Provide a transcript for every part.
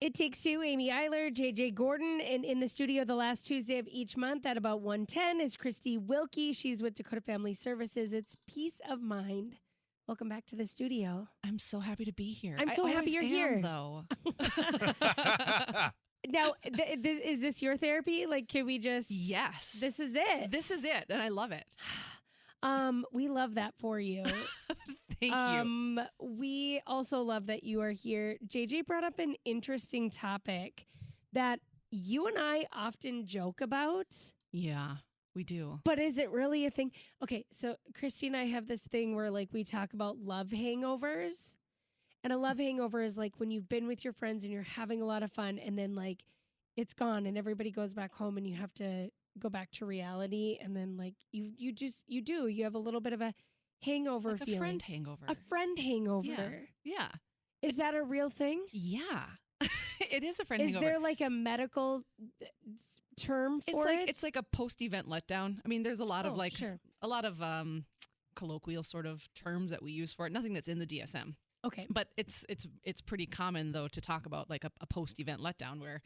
It Takes Two, Amy Eiler, JJ Gordon, and in the studio the last Tuesday of each month at about 1:10 is Christy Wilkie. She's with Dakota Family Services. It's Peace of Mind. Welcome back to the studio. I'm so happy to be here. I'm so happy you're here. Though. Now, is this your therapy? Like, can we just... Yes. This is it. This is it, and I love it. We love that for you. Thank you. We also love that you are here. JJ brought up an interesting topic that you and I often joke about. Yeah, we do. But is it really a thing? Okay, so Christy and I have this thing where like we talk about love hangovers. And a love hangover is like when you've been with your friends and you're having a lot of fun and then like it's gone and everybody goes back home and you have to go back to reality and then like you have a little bit of a hangover like feeling. A friend hangover. A friend hangover. Yeah. Is that a real thing? Yeah. It is a friend hangover. Is there like a medical term for it? It's like a post-event letdown. I mean, there's a lot of sure. a lot of colloquial sort of terms that we use for it. Nothing that's in the DSM. Okay. But it's pretty common though to talk about like a post-event letdown where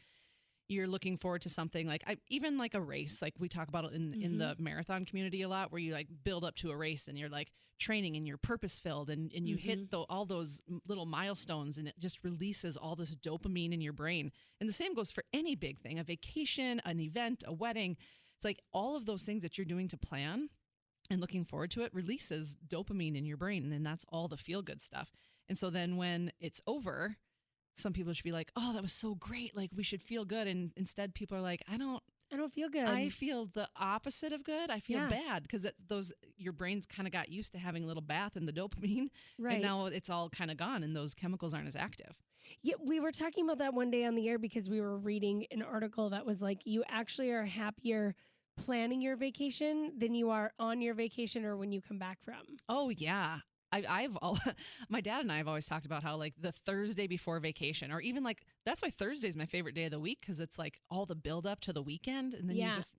you're looking forward to something like even like a race, like we talk about it in the marathon community a lot, where you like build up to a race and you're like training and you're purpose filled and you hit all those little milestones and it just releases all this dopamine in your brain. And the same goes for any big thing, a vacation, an event, a wedding. It's like all of those things that you're doing to plan and looking forward to it releases dopamine in your brain. And then that's all the feel good stuff. And so then when it's over, some people should be like, oh, that was so great. Like we should feel good. And instead people are like, I don't feel good. I feel the opposite of good. I feel bad because your brain's kind of got used to having a little bath in the dopamine. Right. And now it's all kind of gone and those chemicals aren't as active. Yeah, we were talking about that one day on the air because we were reading an article that was like, you actually are happier planning your vacation than you are on your vacation or when you come back from. Oh, yeah. My dad and I have always talked about how like the Thursday before vacation, or even like that's why Thursday is my favorite day of the week because it's like all the build up to the weekend, and then you just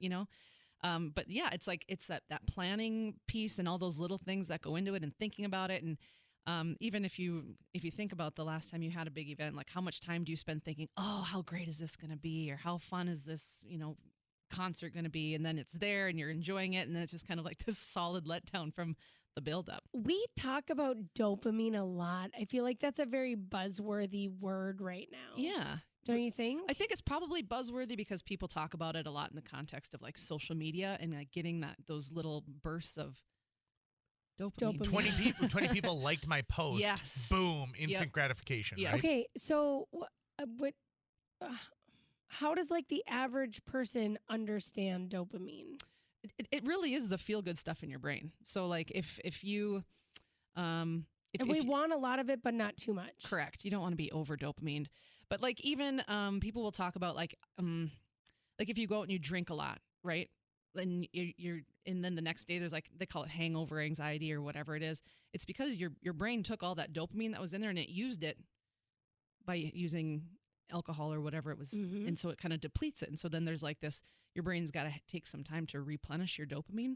but yeah, it's like it's that planning piece and all those little things that go into it and thinking about it, and even if you think about the last time you had a big event, like how much time do you spend thinking, oh, how great is this going to be, or how fun is this concert going to be, and then it's there and you're enjoying it, and then it's just kind of like this solid letdown from the buildup. We talk about dopamine a lot. I feel like that's a very buzzworthy word right now. Yeah. Don't you think? I think it's probably buzzworthy because people talk about it a lot in the context of like social media and like getting those little bursts of dopamine. 20 people liked my post. Yes. Boom. Instant gratification. Yep. Right? Okay. So how does like the average person understand dopamine? It really is the feel good stuff in your brain. So like if you if we want a lot of it but not too much. Correct. You don't want to be over dopamined. But like even people will talk about like if you go out and you drink a lot, right? And and then the next day there's like they call it hangover anxiety or whatever it is. It's because your brain took all that dopamine that was in there and it used it by using alcohol or whatever it was, and so it kind of depletes it, and so then there's like this, your brain's got to take some time to replenish your dopamine,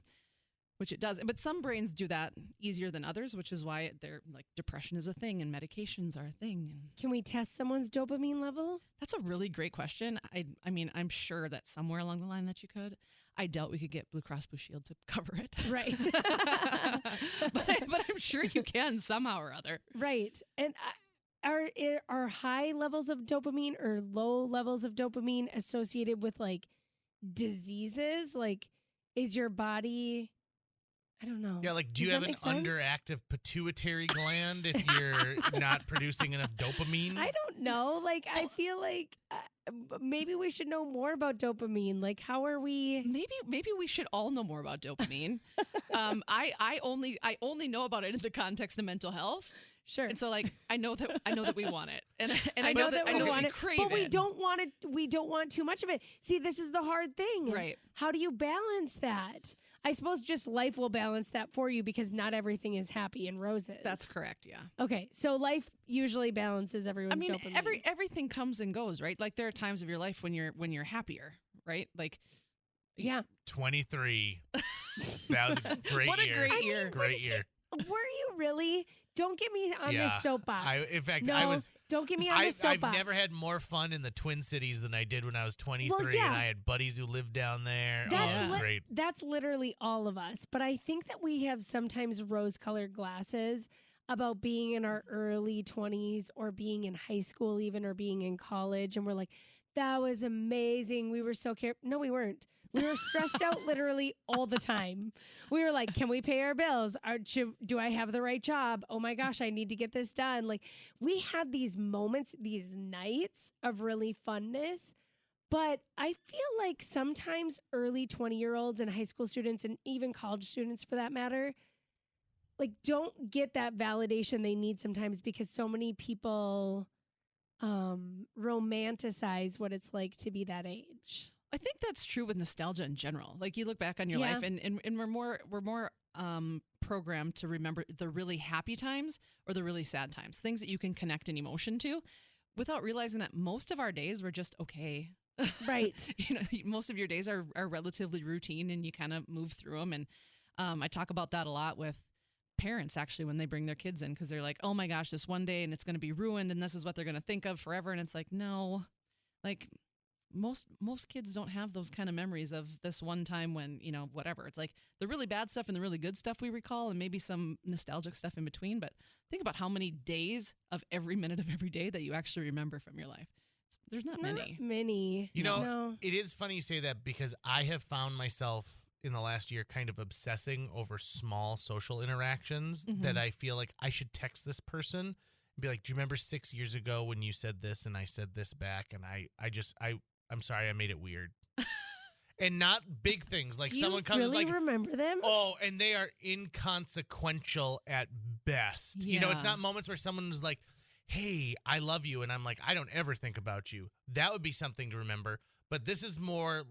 which it does, but some brains do that easier than others, which is why they're like depression is a thing and medications are a thing. Can we test someone's dopamine level? That's a really great question. I mean, I'm sure that somewhere along the line that you could. I doubt we could get Blue Cross Blue Shield to cover it. Right. but I'm sure you can somehow or other. Right. And are high levels of dopamine or low levels of dopamine associated with like diseases? Like, is your body, I don't know. Yeah, like do you have an underactive pituitary gland if you're not producing enough dopamine? I don't know. Like, I feel like maybe we should know more about dopamine. Like, how are we? Maybe we should all know more about dopamine. I only know about it in the context of mental health. Sure. And so like I know that we want it. And I know that we want it, crave but it. we don't want too much of it. See, this is the hard thing. Right. How do you balance that? I suppose just life will balance that for you because not everything is happy and roses. That's correct, yeah. Okay. So life usually balances everyone's dopamine. Everything comes and goes, right? Like there are times of your life when you're happier, right? Like yeah. 23. That was a great year. What a great year. Were you really don't get me on this soapbox. In fact, no, don't get me on this soapbox. I've never had more fun in the Twin Cities than I did when I was 23, and I had buddies who lived down there. That's great. That's literally all of us. But I think that we have sometimes rose-colored glasses about being in our early 20s or being in high school even or being in college. And we're like, that was amazing. We were so No, we weren't. We were stressed out literally all the time. We were like, can we pay our bills? Do I have the right job? Oh my gosh, I need to get this done. Like, we had these moments, these nights of really funness. But I feel like sometimes early 20-year-olds and high school students and even college students for that matter, like, don't get that validation they need sometimes because so many people romanticize what it's like to be that age. I think that's true with nostalgia in general. Like, you look back on your life and we're more programmed to remember the really happy times or the really sad times, things that you can connect an emotion to without realizing that most of our days were just okay. Right. Most of your days are relatively routine and you kind of move through them. And I talk about that a lot with parents actually when they bring their kids in because they're like, oh my gosh, this one day and it's going to be ruined and this is what they're going to think of forever. And it's like, no, like most kids don't have those kind of memories of this one time when, whatever. It's like the really bad stuff and the really good stuff we recall and maybe some nostalgic stuff in between. But think about how many days of every minute of every day that you actually remember from your life. There's not many. It is funny you say that because I have found myself in the last year kind of obsessing over small social interactions that I feel like I should text this person and be like, do you remember 6 years ago when you said this and I said this back and I'm sorry I made it weird. And not big things like someone comes really like remember them? Oh, and they are inconsequential at best. Yeah. It's not moments where someone's like, hey, I love you. And I'm like, I don't ever think about you. That would be something to remember. But this is more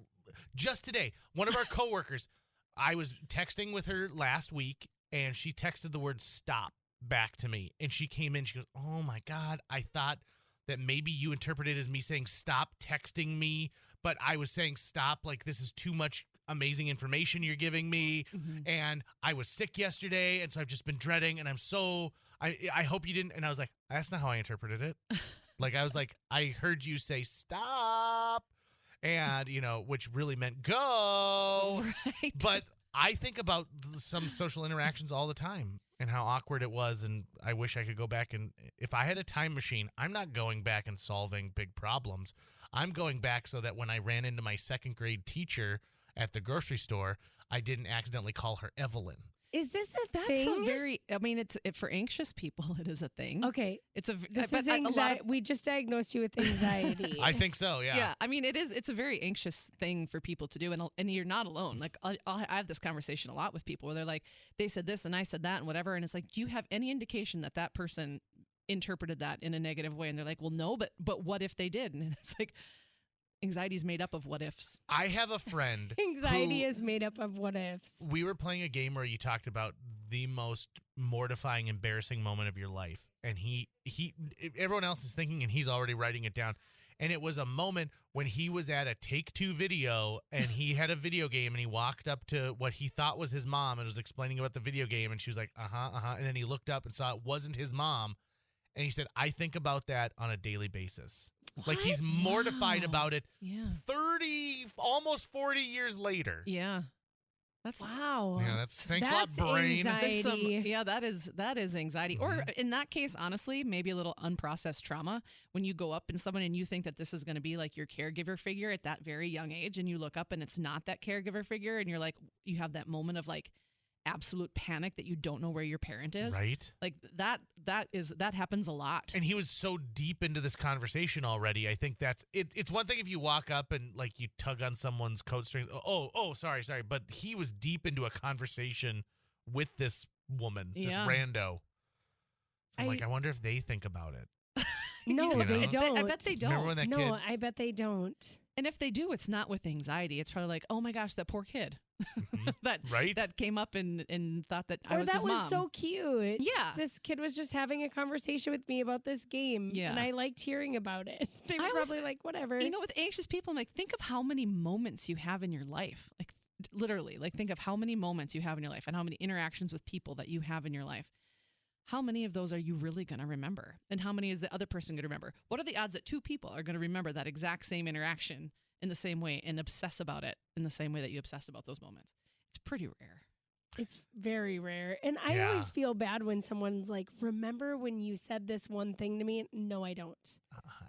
just today. One of our coworkers, I was texting with her last week and she texted the word stop back to me. And she came in, she goes, oh my God, I thought that maybe you interpreted it as me saying stop texting me. But I was saying stop, like this is too much amazing information you're giving me. And I was sick yesterday. And so I've just been dreading and I hope you didn't. And I was like, that's not how I interpreted it. Like, I was like, I heard you say stop and, which really meant go. Right. But I think about some social interactions all the time and how awkward it was. And I wish I could go back. And if I had a time machine, I'm not going back and solving big problems. I'm going back so that when I ran into my second grade teacher at the grocery store, I didn't accidentally call her Evelyn. Is this a That's thing? a very, for anxious people, it is a thing. Okay. This is anxiety. We just diagnosed you with anxiety. I think so, yeah. Yeah, it's a very anxious thing for people to do, and you're not alone. Like, I have this conversation a lot with people where they're like, they said this and I said that and whatever, and it's like, do you have any indication that person interpreted that in a negative way? And they're like, well, no, but what if they did? And it's like, anxiety is made up of what ifs. I have a friend. Anxiety is made up of what ifs. We were playing a game where you talked about the most mortifying, embarrassing moment of your life. And everyone else is thinking and he's already writing it down. And it was a moment when he was at a Take-Two video and he had a video game and he walked up to what he thought was his mom and was explaining about the video game. And she was like, uh-huh. And then he looked up and saw it wasn't his mom. And he said, I think about that on a daily basis. What? Like he's mortified about it 30, almost 40 years later. Yeah. That's wow. Yeah, thanks a lot, brain. Anxiety. That is anxiety. Or in that case, honestly, maybe a little unprocessed trauma when you go up and someone and you think that this is going to be like your caregiver figure at that very young age and you look up and it's not that caregiver figure and you're like, you have that moment of like absolute panic that you don't know where your parent is. Right. Like that happens a lot. And he was so deep into this conversation already. I think that's it. It's one thing if you walk up and like you tug on someone's coat string. Oh, sorry. But he was deep into a conversation with this woman, this rando. So I'm like, I wonder if they think about it. No, they don't. I bet they don't. Remember when that kid? I bet they don't. And if they do, it's not with anxiety. It's probably like, oh my gosh, that poor kid. Right? That came up and thought that I was his mom. Or that was mom. so cute. Yeah. This kid was just having a conversation with me about this game. Yeah. And I liked hearing about it. They were probably like, whatever. With anxious people, I'm like, think of how many moments you have in your life. Like literally, like think of how many moments you have in your life and how many interactions with people that you have in your life. how many of those are you really going to remember? And how many is the other person going to remember? What are the odds that 2 people are going to remember that exact same interaction in the same way and obsess about it in the same way that you obsess about those moments? It's pretty rare. It's very rare. And I always feel bad when someone's like, remember when you said this one thing to me? No, I don't.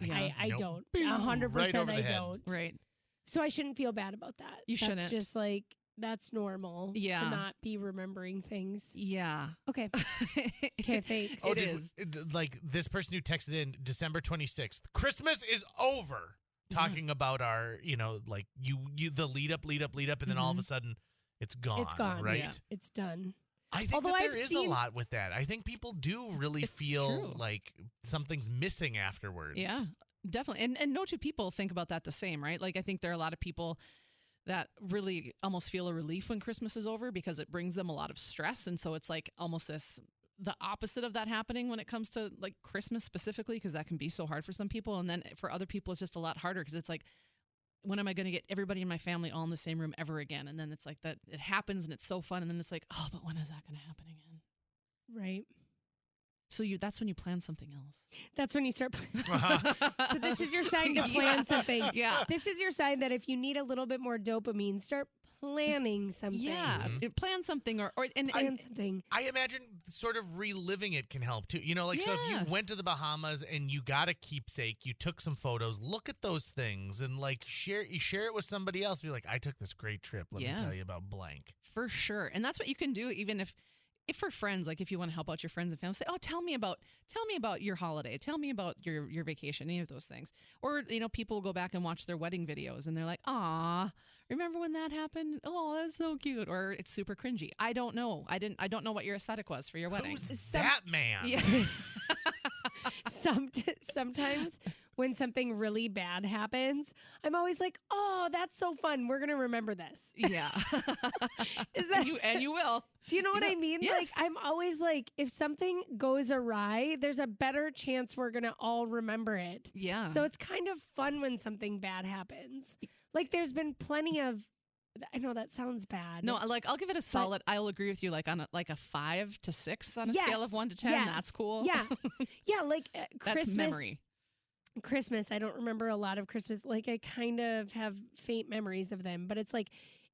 I don't. 100% Right over the I head. don't. Right. So I shouldn't feel bad about that. You shouldn't. That's just like, that's normal to not be remembering things. Yeah. Okay. Okay, thanks. Oh, It is. Like this person who texted in December 26th, Christmas is over. Talking about our, like you the lead up, and then all of a sudden it's gone. It's gone. Right? Yeah. It's done. I think Although that there I've is a lot with that. I think people do really It's feel true. like something's missing afterwards. Yeah, definitely. And no 2 people think about that the same, right? Like I think there are a lot of people that really almost feel a relief when Christmas is over because it brings them a lot of stress. And so it's like almost the opposite of that happening when it comes to like Christmas specifically, because that can be so hard for some people. And then for other people, it's just a lot harder because it's like, when am I going to get everybody in my family all in the same room ever again? And then it's like that it happens and it's so fun. And then it's like, oh, but when is that going to happen again? Right. So that's when you plan something else. That's when you start So this is your sign to plan something. Yeah. This is your sign that if you need a little bit more dopamine, start planning something. Yeah. Plan something or Plan something. I imagine sort of reliving it can help too. So if Yeah. you went to the Bahamas and you got a keepsake, you took some photos, look at those things and like share it with somebody else. Be like, I took this great trip. Let me tell you about blank. For sure. And that's what you can do even if for friends, like if you want to help out your friends and family, say, oh, tell me about your holiday. Tell me about your vacation, any of those things. Or, people will go back and watch their wedding videos and they're like, aw, remember when that happened? Oh, that's so cute. Or it's super cringy. I don't know. I don't know what your aesthetic was for your wedding. Who's that man? Yeah. Sometimes when something really bad happens, I'm always like, oh, that's so fun. We're going to remember this. Yeah. Is that and you will. Do you know what I mean? Yes. Like, I'm always like, if something goes awry, there's a better chance we're going to all remember it. Yeah. So it's kind of fun when something bad happens. Like, there's been plenty of, I know that sounds bad. No, like I'll give it a solid. I'll agree with you. Like on a 5 to 6 on a scale of 1 to 10. Yes. That's cool. Yeah, yeah. Like Christmas. That's memory. Christmas. I don't remember a lot of Christmas. Like I kind of have faint memories of them, but it's like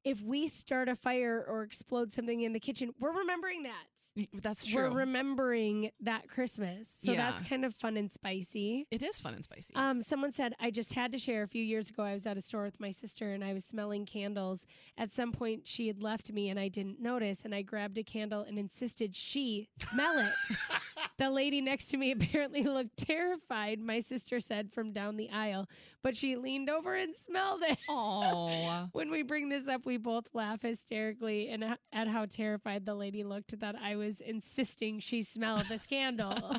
if we start a fire or explode something in the kitchen, we're remembering that. That's true. We're remembering that Christmas. So Yeah. that's kind of fun and spicy. It is fun and spicy. Someone said, I just had to share a few years ago, I was at a store with my sister and I was smelling candles. At some point, she had left me and I didn't notice. And I grabbed a candle and insisted she smell it. The lady next to me apparently looked terrified, my sister said from down the aisle, but she leaned over and smelled it. Oh. When we bring this up, we both laugh hysterically and at how terrified the lady looked that I was insisting she smell this candle.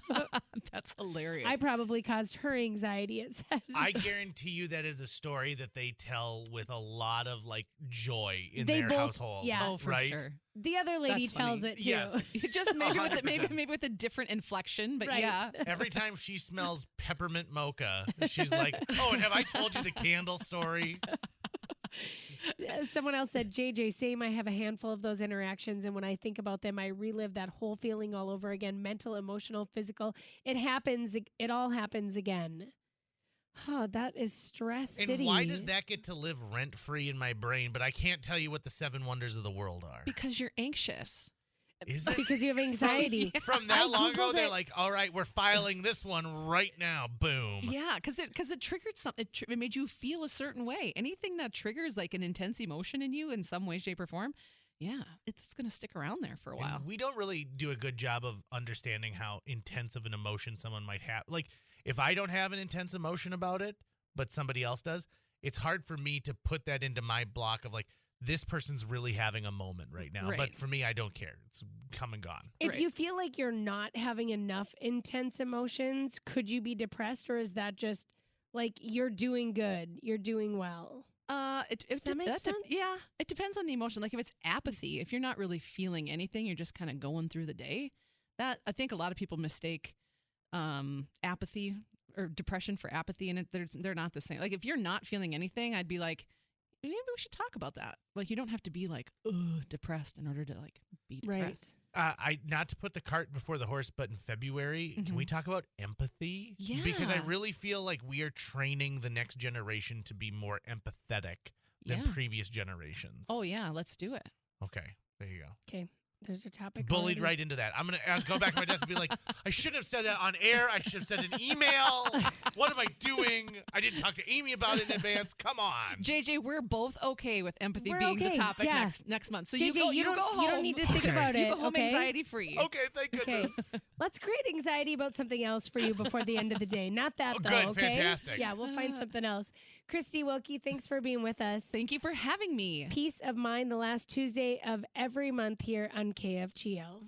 That's hilarious. I probably caused her anxiety, it said. I guarantee you that is a story that they tell with a lot of like joy in They their both- household. yeah. Oh, for right? sure. The other lady That's tells funny. it too. Yes. Just maybe with 100%. maybe with a different inflection, but Right. yeah. Every time she smells peppermint mocha, she's like, "Oh, and have I told you the candle story?" Someone else said, JJ, same. I have a handful of those interactions, and when I think about them, I relive that whole feeling all over again. Mental, emotional, physical. It happens. It all happens again. Oh, that is stress And city. why does that get to live rent free in my brain? But I can't tell you what the 7 wonders of the world are. Because you're anxious. Is it Because you have anxiety. from that I long ago? Googled They're it. like, "All right, we're filing this one right now." Boom. Yeah, because it triggered something. It made you feel a certain way. Anything that triggers like an intense emotion in you in some way, shape, or form, yeah, it's going to stick around there for a while. And we don't really do a good job of understanding how intense of an emotion someone might have. Like, if I don't have an intense emotion about it, but somebody else does, it's hard for me to put that into my block of like, this person's really having a moment right now. Right. But for me, I don't care. It's come and gone. If Right. you feel like you're not having enough intense emotions, could you be depressed, or is that just like you're doing good, you're doing well? Does that make sense? Yeah, it depends on the emotion. Like if it's apathy, if you're not really feeling anything, you're just kind of going through the day. That I think a lot of people mistake apathy or depression for apathy, and they're not the same. Like if you're not feeling anything, I'd be like, maybe we should talk about that. Like you don't have to be like depressed in order to like be depressed. I not to put the cart before the horse, but in February, can we talk about empathy? Yeah. Because I really feel like we are training the next generation to be more empathetic than previous generations. Oh, yeah. Let's do it. Okay. There you go. Okay. There's your topic. Bullied already. right into that. I'm going to go back to my desk and be like, I shouldn't have said that on air. I should have said an email. What am I doing? I didn't talk to Amy about it in advance. Come on. JJ, we're both okay with empathy We're being okay, the topic yeah. next month. So JJ, you go home. You don't need to think about it. You go home okay? anxiety free. Okay, thank goodness. Let's create anxiety about something else for you before the end of the day. Not that, though, good, okay? fantastic. Yeah, we'll find something else. Christy Wilkie, thanks for being with us. Thank you for having me. Peace of Mind, the last Tuesday of every month here on KFGO.